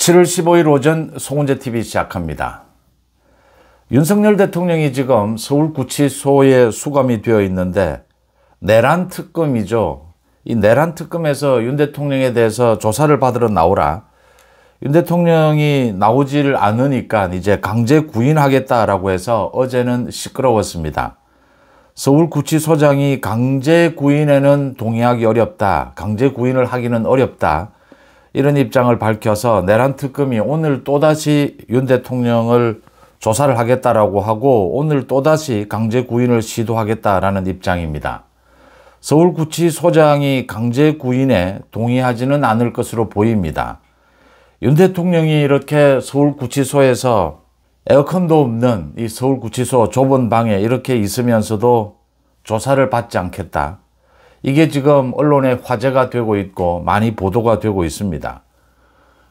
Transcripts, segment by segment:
7월 15일 오전 송은재TV 시작합니다. 윤석열 대통령이 지금 서울구치소에 수감이 되어 있는데 내란 특검이죠. 이 내란 특검에서 윤 대통령에 대해서 조사를 받으러 나오라. 윤 대통령이 나오질 않으니까 이제 강제 구인하겠다라고 해서 어제는 시끄러웠습니다. 서울구치소장이 강제 구인에는 동의하기 어렵다. 강제 구인을 하기는 어렵다. 이런 입장을 밝혀서 내란 특검이 오늘 또다시 윤 대통령을 조사를 하겠다라고 하고 오늘 또다시 강제 구인을 시도하겠다라는 입장입니다. 서울구치소장이 강제 구인에 동의하지는 않을 것으로 보입니다. 윤 대통령이 이렇게 서울구치소에서 에어컨도 없는 이 서울구치소 좁은 방에 이렇게 있으면서도 조사를 받지 않겠다. 이게 지금 언론에 화제가 되고 있고 많이 보도가 되고 있습니다.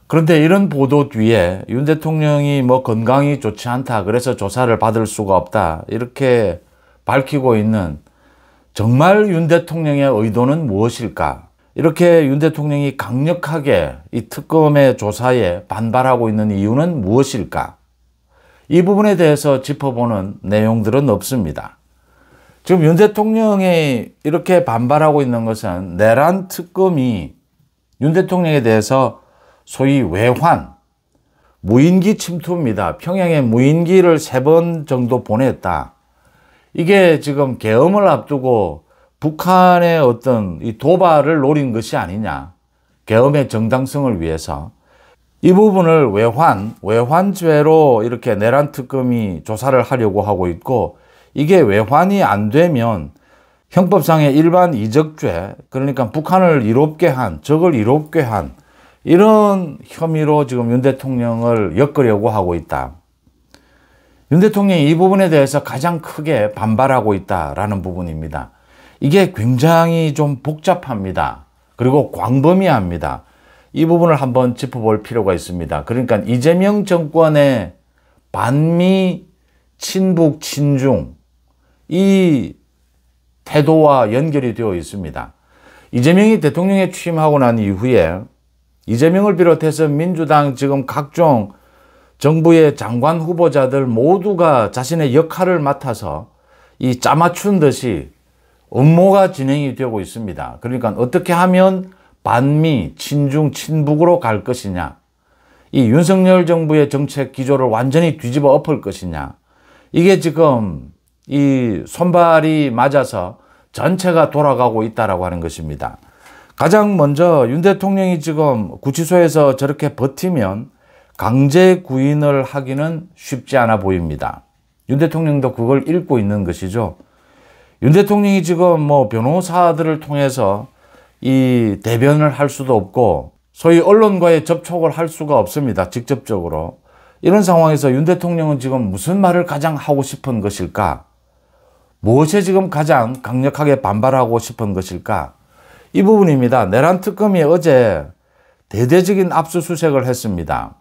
그런데 이런 보도 뒤에 윤 대통령이 건강이 좋지 않다. 그래서 조사를 받을 수가 없다. 이렇게 밝히고 있는 정말 윤 대통령의 의도는 무엇일까? 이렇게 윤 대통령이 강력하게 이 특검의 조사에 반발하고 있는 이유는 무엇일까? 이 부분에 대해서 짚어보는 내용들은 없습니다. 지금 윤 대통령이 이렇게 반발하고 있는 것은 내란 특검이 윤 대통령에 대해서 소위 외환, 무인기 침투입니다. 평양에 무인기를 3번 정도 보냈다. 이게 지금 계엄을 앞두고 북한의 어떤 이 도발을 노린 것이 아니냐. 계엄의 정당성을 위해서. 이 부분을 외환죄로 이렇게 내란 특검이 조사를 하려고 하고 있고 이게 외환이 안 되면 형법상의 일반 이적죄, 그러니까 북한을 이롭게 한, 적을 이롭게 한 이런 혐의로 지금 윤 대통령을 엮으려고 하고 있다. 윤 대통령이 이 부분에 대해서 가장 크게 반발하고 있다라는 부분입니다. 이게 굉장히 좀 복잡합니다. 그리고 광범위합니다. 이 부분을 한번 짚어볼 필요가 있습니다. 그러니까 이재명 정권의 반미, 친북, 친중 이 태도와 연결이 되어 있습니다. 이재명이 대통령에 취임하고 난 이후에 이재명을 비롯해서 민주당 지금 각종 정부의 장관 후보자들 모두가 자신의 역할을 맡아서 이 짜맞춘 듯이 업무가 진행이 되고 있습니다. 그러니까 어떻게 하면 반미, 친중, 친북으로 갈 것이냐. 이 윤석열 정부의 정책 기조를 완전히 뒤집어 엎을 것이냐. 이게 지금 이 손발이 맞아서 전체가 돌아가고 있다라고 하는 것입니다. 가장 먼저 윤 대통령이 지금 구치소에서 저렇게 버티면 강제 구인을 하기는 쉽지 않아 보입니다. 윤 대통령도 그걸 읽고 있는 것이죠. 윤 대통령이 지금 변호사들을 통해서 이 대변을 할 수도 없고 소위 언론과의 접촉을 할 수가 없습니다. 직접적으로. 이런 상황에서 윤 대통령은 지금 무슨 말을 가장 하고 싶은 것일까? 무엇에 지금 가장 강력하게 반발하고 싶은 것일까? 이 부분입니다. 내란 특검이 어제 대대적인 압수수색을 했습니다.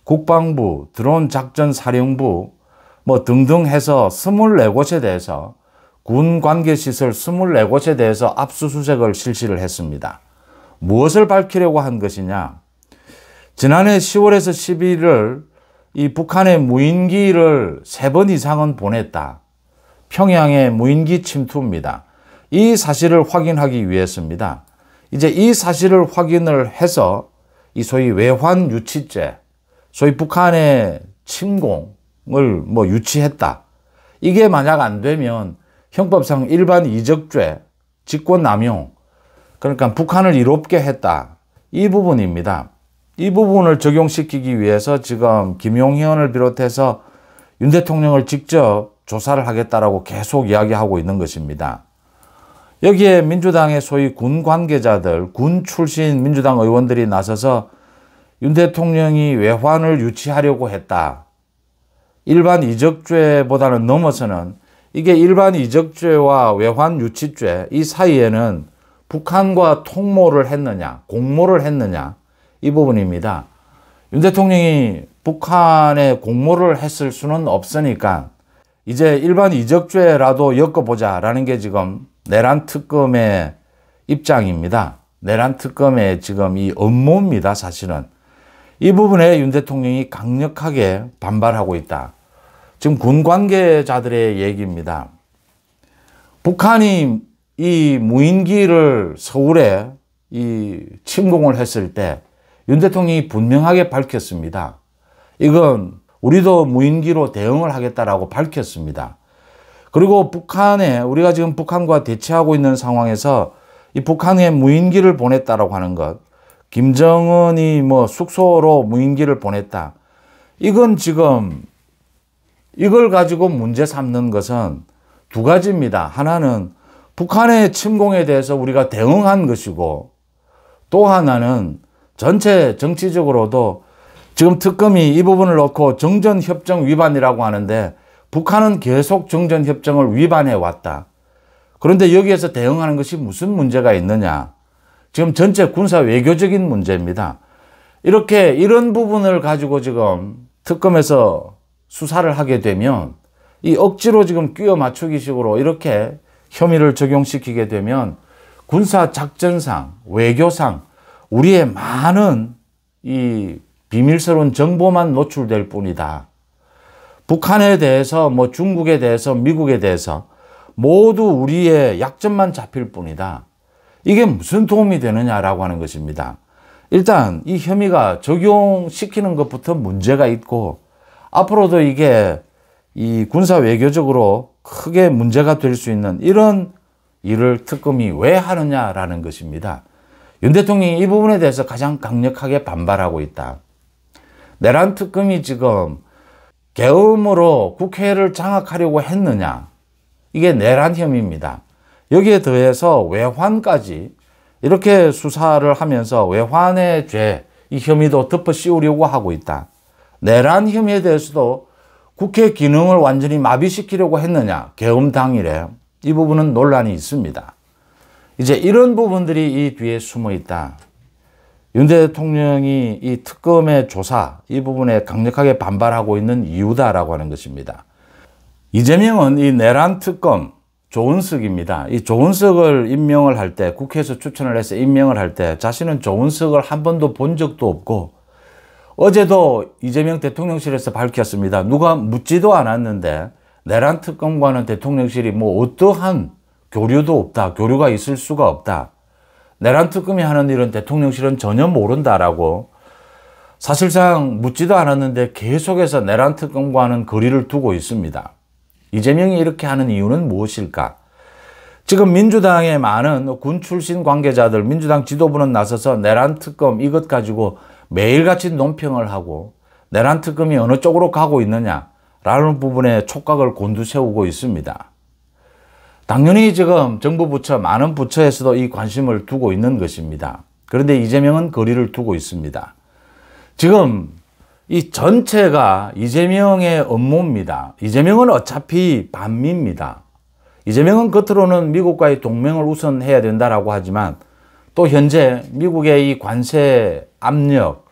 국방부, 드론작전사령부 등등 해서 24곳에 대해서 군 관계시설 24곳에 대해서 압수수색을 실시를 했습니다. 무엇을 밝히려고 한 것이냐? 지난해 10월에서 11일 이 북한의 무인기를 3번 이상은 보냈다. 평양의 무인기 침투입니다. 이 사실을 확인하기 위해서입니다. 이제 이 사실을 확인을 해서 이 소위 외환 유치죄, 소위 북한의 침공을 유치했다. 이게 만약 안 되면 형법상 일반 이적죄, 직권남용, 그러니까 북한을 이롭게 했다. 이 부분입니다. 이 부분을 적용시키기 위해서 지금 김용현을 비롯해서 윤 대통령을 직접 조사를 하겠다라고 계속 이야기하고 있는 것입니다. 여기에 민주당의 소위 군 관계자들, 군 출신 민주당 의원들이 나서서 윤 대통령이 외환을 유치하려고 했다. 일반 이적죄보다는 넘어서는 이게 일반 이적죄와 외환 유치죄 이 사이에는 북한과 통모를 했느냐, 공모를 했느냐 이 부분입니다. 윤 대통령이 북한에 공모를 했을 수는 없으니까 이제 일반 이적죄라도 엮어보자라는 게 지금 내란 특검의 입장입니다. 내란 특검의 지금 이 업무입니다, 사실은. 이 부분에 윤 대통령이 강력하게 반발하고 있다. 지금 군 관계자들의 얘기입니다. 북한이 이 무인기를 서울에 침공을 했을 때 윤 대통령이 분명하게 밝혔습니다. 이건 우리도 무인기로 대응을 하겠다라고 밝혔습니다. 그리고 우리가 지금 북한과 대치하고 있는 상황에서 이 북한에 무인기를 보냈다라고 하는 것, 김정은이 숙소로 무인기를 보냈다. 이건 지금 이걸 가지고 문제 삼는 것은 두 가지입니다. 하나는 북한의 침공에 대해서 우리가 대응한 것이고, 또 하나는 전체 정치적으로도 지금 특검이 이 부분을 놓고 정전협정 위반이라고 하는데 북한은 계속 정전협정을 위반해 왔다. 그런데 여기에서 대응하는 것이 무슨 문제가 있느냐. 지금 전체 군사 외교적인 문제입니다. 이런 부분을 가지고 지금 특검에서 수사를 하게 되면 이 억지로 지금 끼워 맞추기식으로 이렇게 혐의를 적용시키게 되면 군사 작전상, 외교상 우리의 많은 이 비밀스러운 정보만 노출될 뿐이다. 북한에 대해서 중국에 대해서 미국에 대해서 모두 우리의 약점만 잡힐 뿐이다. 이게 무슨 도움이 되느냐라고 하는 것입니다. 일단 이 혐의가 적용시키는 것부터 문제가 있고 앞으로도 이게 이 군사 외교적으로 크게 문제가 될 수 있는 이런 일을 특검이 왜 하느냐라는 것입니다. 윤 대통령이 이 부분에 대해서 가장 강력하게 반발하고 있다. 내란 특검이 지금 계엄으로 국회를 장악하려고 했느냐. 이게 내란 혐의입니다. 여기에 더해서 외환까지 이렇게 수사를 하면서 외환의 죄, 이 혐의도 덮어 씌우려고 하고 있다. 내란 혐의에 대해서도 국회 기능을 완전히 마비시키려고 했느냐. 계엄 당일에. 이 부분은 논란이 있습니다. 이제 이런 부분들이 이 뒤에 숨어 있다. 윤 대통령이 이 특검의 조사, 이 부분에 강력하게 반발하고 있는 이유다라고 하는 것입니다. 이재명은 이 내란 특검 조은석입니다. 이 조은석을 임명을 할 때, 국회에서 추천을 해서 임명을 할 때 자신은 조은석을 한 번도 본 적도 없고, 어제도 이재명 대통령실에서 밝혔습니다. 누가 묻지도 않았는데 내란 특검과는 대통령실이 어떠한 교류도 없다. 교류가 있을 수가 없다. 내란 특검이 하는 일은 대통령실은 전혀 모른다라고 사실상 묻지도 않았는데 계속해서 내란 특검과는 거리를 두고 있습니다. 이재명이 이렇게 하는 이유는 무엇일까? 지금 민주당의 많은 군 출신 관계자들, 민주당 지도부는 나서서 내란 특검 이것 가지고 매일같이 논평을 하고 내란 특검이 어느 쪽으로 가고 있느냐라는 부분에 촉각을 곤두세우고 있습니다. 당연히 지금 정부 부처, 많은 부처에서도 이 관심을 두고 있는 것입니다. 그런데 이재명은 거리를 두고 있습니다. 지금 이 전체가 이재명의 업무입니다. 이재명은 어차피 반미입니다. 이재명은 겉으로는 미국과의 동맹을 우선해야 된다라고 하지만 또 현재 미국의 이 관세 압력,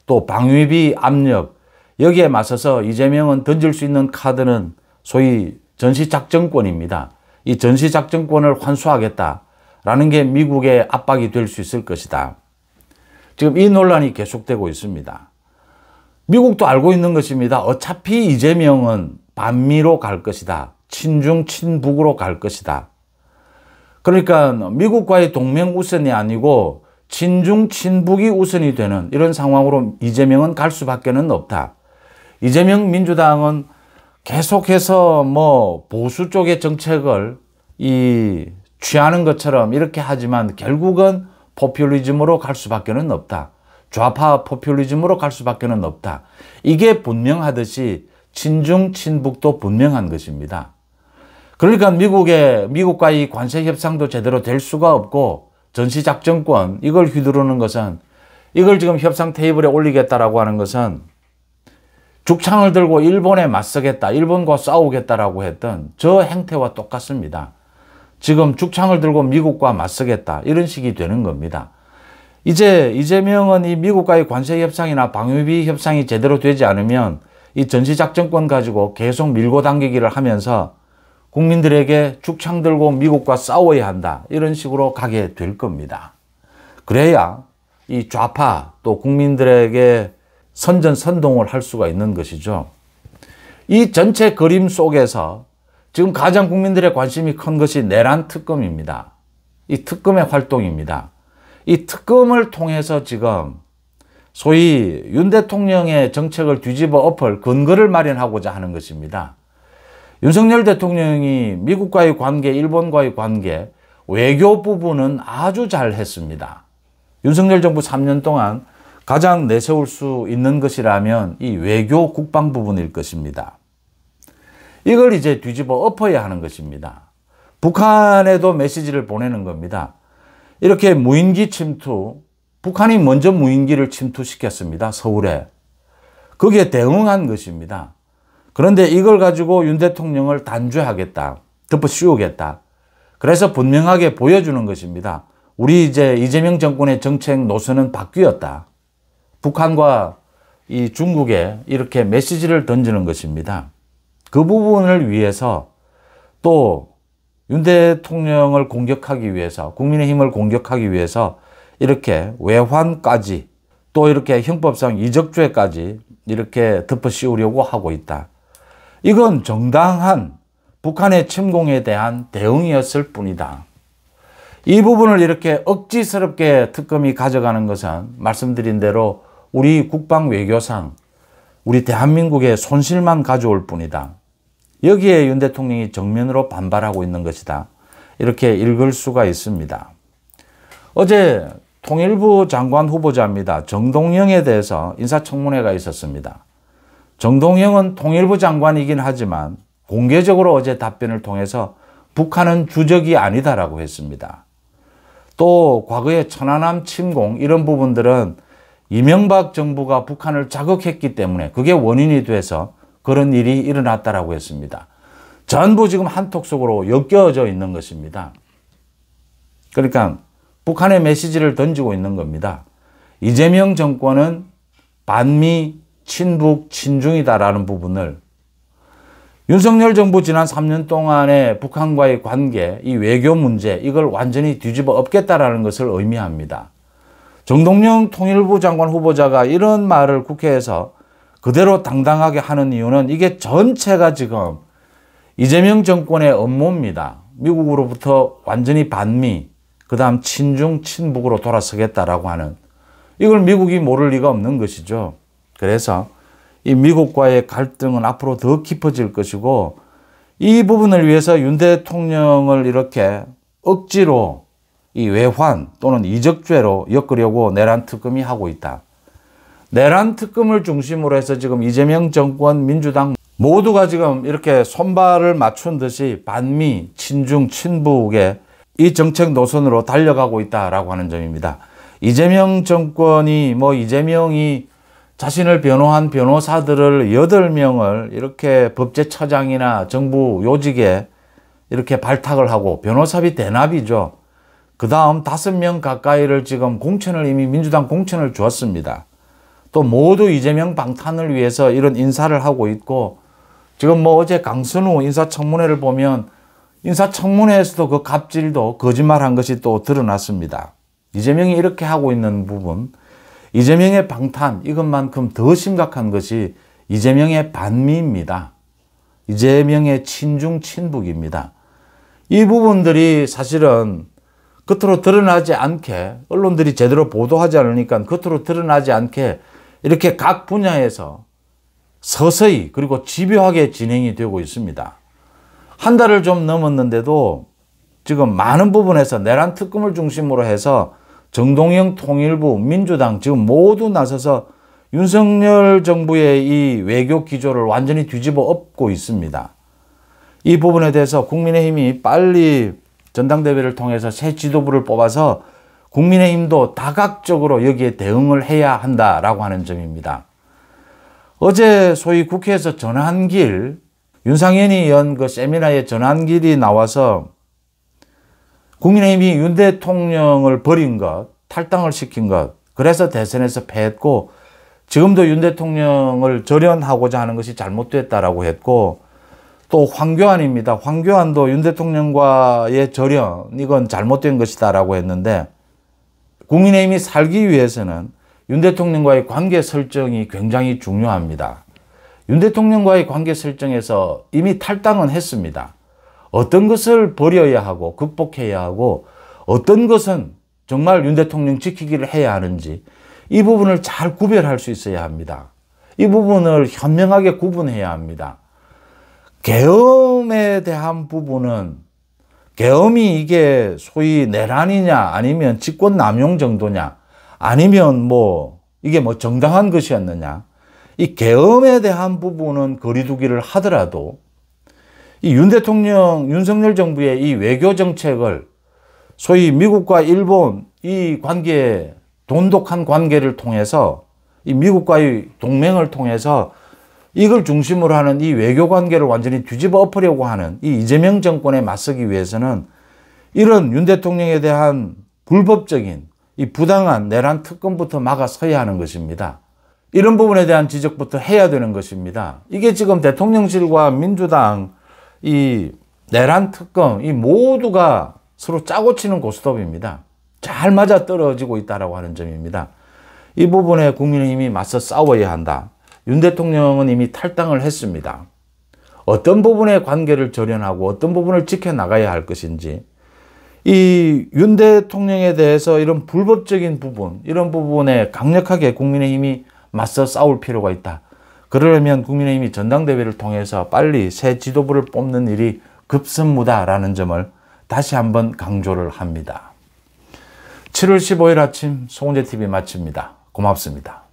또 방위비 압력, 여기에 맞서서 이재명은 던질 수 있는 카드는 소위 전시작전권입니다. 이 전시작전권을 환수하겠다라는 게 미국의 압박이 될 수 있을 것이다. 지금 이 논란이 계속되고 있습니다. 미국도 알고 있는 것입니다. 어차피 이재명은 반미로 갈 것이다. 친중, 친북으로 갈 것이다. 그러니까 미국과의 동맹 우선이 아니고 친중, 친북이 우선이 되는 이런 상황으로 이재명은 갈 수밖에 없다. 이재명 민주당은 계속해서 보수 쪽의 정책을 취하는 것처럼 이렇게 하지만 결국은 포퓰리즘으로 갈 수밖에 없다. 좌파 포퓰리즘으로 갈 수밖에 없다. 이게 분명하듯이 친중, 친북도 분명한 것입니다. 그러니까 미국과의 관세 협상도 제대로 될 수가 없고 전시작전권 이걸 휘두르는 것은 이걸 지금 협상 테이블에 올리겠다라고 하는 것은 죽창을 들고 일본에 맞서겠다, 일본과 싸우겠다라고 했던 저 행태와 똑같습니다. 지금 죽창을 들고 미국과 맞서겠다 이런 식이 되는 겁니다. 이제 이재명은 이 미국과의 관세 협상이나 방위비 협상이 제대로 되지 않으면 이 전시작전권 가지고 계속 밀고 당기기를 하면서 국민들에게 죽창 들고 미국과 싸워야 한다 이런 식으로 가게 될 겁니다. 그래야 이 좌파 또 국민들에게 선전선동을 할 수가 있는 것이죠. 이 전체 그림 속에서 지금 가장 국민들의 관심이 큰 것이 내란 특검입니다. 이 특검의 활동입니다. 이 특검을 통해서 지금 소위 윤 대통령의 정책을 뒤집어 엎을 근거를 마련하고자 하는 것입니다. 윤석열 대통령이 미국과의 관계, 일본과의 관계, 외교 부분은 아주 잘 했습니다. 윤석열 정부 3년 동안 가장 내세울 수 있는 것이라면 이 외교 국방 부분일 것입니다. 이걸 이제 뒤집어 엎어야 하는 것입니다. 북한에도 메시지를 보내는 겁니다. 이렇게 무인기 침투, 북한이 먼저 무인기를 침투시켰습니다. 서울에. 거기에 대응한 것입니다. 그런데 이걸 가지고 윤 대통령을 단죄하겠다. 덮어 씌우겠다. 그래서 분명하게 보여주는 것입니다. 우리 이제 이재명 정권의 정책 노선은 바뀌었다. 북한과 이 중국에 이렇게 메시지를 던지는 것입니다. 그 부분을 위해서 또 윤 대통령을 공격하기 위해서, 국민의힘을 공격하기 위해서 이렇게 외환까지 또 이렇게 형법상 이적죄까지 이렇게 덮어 씌우려고 하고 있다. 이건 정당한 북한의 침공에 대한 대응이었을 뿐이다. 이 부분을 이렇게 억지스럽게 특검이 가져가는 것은 말씀드린 대로 우리 국방 외교상 우리 대한민국의 손실만 가져올 뿐이다. 여기에 윤 대통령이 정면으로 반발하고 있는 것이다. 이렇게 읽을 수가 있습니다. 어제 통일부 장관 후보자입니다. 정동영에 대해서 인사청문회가 있었습니다. 정동영은 통일부 장관이긴 하지만 공개적으로 어제 답변을 통해서 북한은 주적이 아니다라고 했습니다. 또 과거의 천안함 침공 이런 부분들은 이명박 정부가 북한을 자극했기 때문에 그게 원인이 돼서 그런 일이 일어났다라고 했습니다. 전부 지금 한톡 속으로 엮여져 있는 것입니다. 그러니까 북한의 메시지를 던지고 있는 겁니다. 이재명 정권은 반미, 친북, 친중이다라는 부분을 윤석열 정부 지난 3년 동안의 북한과의 관계, 이 외교 문제 이걸 완전히 뒤집어 엎겠다라는 것을 의미합니다. 정동영 통일부 장관 후보자가 이런 말을 국회에서 그대로 당당하게 하는 이유는 이게 전체가 지금 이재명 정권의 업무입니다. 미국으로부터 완전히 반미, 그 다음 친중, 친북으로 돌아서겠다라고 하는 이걸 미국이 모를 리가 없는 것이죠. 그래서 이 미국과의 갈등은 앞으로 더 깊어질 것이고 이 부분을 위해서 윤 대통령을 이렇게 억지로 이 외환 또는 이적죄로 엮으려고 내란 특검이 하고 있다. 내란 특검을 중심으로 해서 지금 이재명 정권, 민주당 모두가 지금 이렇게 손발을 맞춘 듯이 반미, 친중, 친북의 이 정책 노선으로 달려가고 있다라고 하는 점입니다. 이재명 정권이 이재명이 자신을 변호한 변호사들을 8명을 이렇게 법제처장이나 정부 요직에 이렇게 발탁을 하고 변호사비 대납이죠. 그 다음 5명 가까이를 지금 공천을 이미 민주당 공천을 주었습니다. 또 모두 이재명 방탄을 위해서 이런 인사를 하고 있고 지금 어제 강선우 인사청문회를 보면 인사청문회에서도 그 갑질도 거짓말한 것이 또 드러났습니다. 이재명이 이렇게 하고 있는 부분, 이재명의 방탄 이것만큼 더 심각한 것이 이재명의 반미입니다. 이재명의 친중 친북입니다. 이 부분들이 사실은 겉으로 드러나지 않게 언론들이 제대로 보도하지 않으니까 겉으로 드러나지 않게 이렇게 각 분야에서 서서히 그리고 집요하게 진행이 되고 있습니다. 한 달을 좀 넘었는데도 지금 많은 부분에서 내란 특검을 중심으로 해서 정동영 통일부, 민주당 지금 모두 나서서 윤석열 정부의 이 외교 기조를 완전히 뒤집어 엎고 있습니다. 이 부분에 대해서 국민의힘이 빨리 전당대회를 통해서 새 지도부를 뽑아서 국민의힘도 다각적으로 여기에 대응을 해야 한다라고 하는 점입니다. 어제 소위 국회에서 전환길, 윤상현이 연 그 세미나에 전환길이 나와서 국민의힘이 윤 대통령을 버린 것, 탈당을 시킨 것, 그래서 대선에서 패했고 지금도 윤 대통령을 절연하고자 하는 것이 잘못됐다라고 했고 또 황교안입니다. 황교안도 윤 대통령과의 절연, 이건 잘못된 것이다라고 했는데 국민의힘이 살기 위해서는 윤 대통령과의 관계 설정이 굉장히 중요합니다. 윤 대통령과의 관계 설정에서 이미 탈당은 했습니다. 어떤 것을 버려야 하고 극복해야 하고 어떤 것은 정말 윤 대통령 지키기를 해야 하는지 이 부분을 잘 구별할 수 있어야 합니다. 이 부분을 현명하게 구분해야 합니다. 계엄에 대한 부분은 계엄이 이게 소위 내란이냐 아니면 직권남용 정도냐 아니면 뭐 이게 뭐 정당한 것이었느냐, 이 계엄에 대한 부분은 거리두기를 하더라도 이 윤 대통령, 윤석열 정부의 이 외교 정책을 소위 미국과 일본 이 관계, 돈독한 관계를 통해서 이 미국과의 동맹을 통해서 이걸 중심으로 하는 이 외교 관계를 완전히 뒤집어 엎으려고 하는 이 이재명 정권에 맞서기 위해서는 이런 윤 대통령에 대한 불법적인 이 부당한 내란 특검부터 막아서야 하는 것입니다. 이런 부분에 대한 지적부터 해야 되는 것입니다. 이게 지금 대통령실과 민주당 이 내란 특검 이 모두가 서로 짜고 치는 고스톱입니다. 잘 맞아 떨어지고 있다라고 하는 점입니다. 이 부분에 국민의힘이 맞서 싸워야 한다. 윤 대통령은 이미 탈당을 했습니다. 어떤 부분의 관계를 절연하고 어떤 부분을 지켜나가야 할 것인지, 이 윤 대통령에 대해서 이런 불법적인 부분, 이런 부분에 강력하게 국민의힘이 맞서 싸울 필요가 있다. 그러려면 국민의힘이 전당대회를 통해서 빨리 새 지도부를 뽑는 일이 급선무다라는 점을 다시 한번 강조를 합니다. 7월 15일 아침 송은재TV 마칩니다. 고맙습니다.